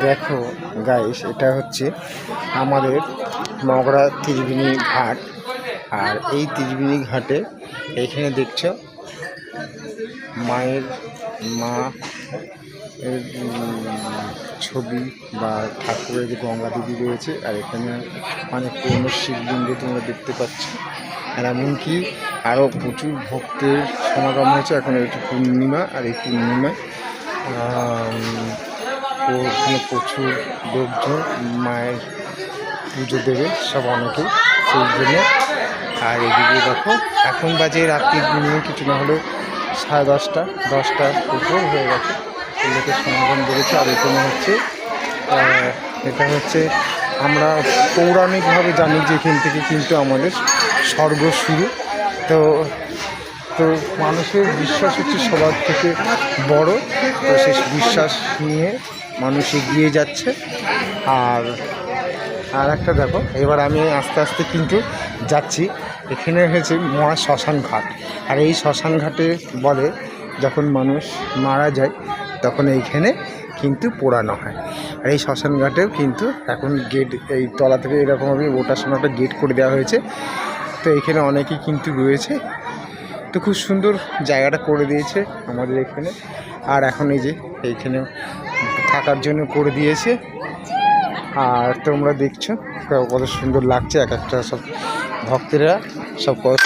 দেখো গাইস, এটা হচ্ছে আমাদের মগরা ত্রিবেণী ঘাট। আর এই ত্রিবেণী ঘাটে এখানে দেখছো মায়ের মা এর ছবি বা ঠাকুরের যে গঙ্গা দেবী রয়েছে। আর এখানে অনেক পুরনো শিবলিঙ্গ তোমরা দেখতে পাচ্ছ। আর এমনকি আরও প্রচুর ভক্তের সমাগম হয়েছে। এখন একটু পূর্ণিমা, আর এই পূর্ণিমায় ওখানে প্রচুর লোকজন মায়ের পুজো দেবে, সব অনেকেই সেই জন্য। আর এদিকে দেখো এখন বাজে রাত্রি কিছু না হলেও 10:30টার উপর হয়ে গেছে। লোকের সমাগম বেড়েছে। আর এখানে হচ্ছে এটা হচ্ছে আমরা পৌরাণিকভাবে জানি যে এখান থেকে কিন্তু আমাদের স্বর্গ শুরু। তো তো মানুষের বিশ্বাস হচ্ছে সবার থেকে বড়। তো সেই বিশ্বাস নিয়ে মানুষ এগিয়ে যাচ্ছে। আর একটা দেখো, এবার আমি আস্তে আস্তে কিন্তু যাচ্ছি। এখানে হয়েছে মহা শ্মশান ঘাট। আর এই শ্মশান ঘাটে বলে যখন মানুষ মারা যায় তখন এইখানে কিন্তু পোড়ানো হয়। আর এই শ্মশান ঘাটেও কিন্তু এখন গেট, এই তলা থেকে এরকমভাবে ওঠার সময় একটা গেট করে দেওয়া হয়েছে। তো এখানে অনেকেই কিন্তু রয়েছে। তো খুব সুন্দর জায়গাটা করে দিয়েছে আমাদের এখানে। আর এখন এই যে এইখানে থাকার জন্য করে দিয়েছে। আর তোমরা দেখছো কত সুন্দর লাগছে, এক একটা সব ভক্তেরা সব কত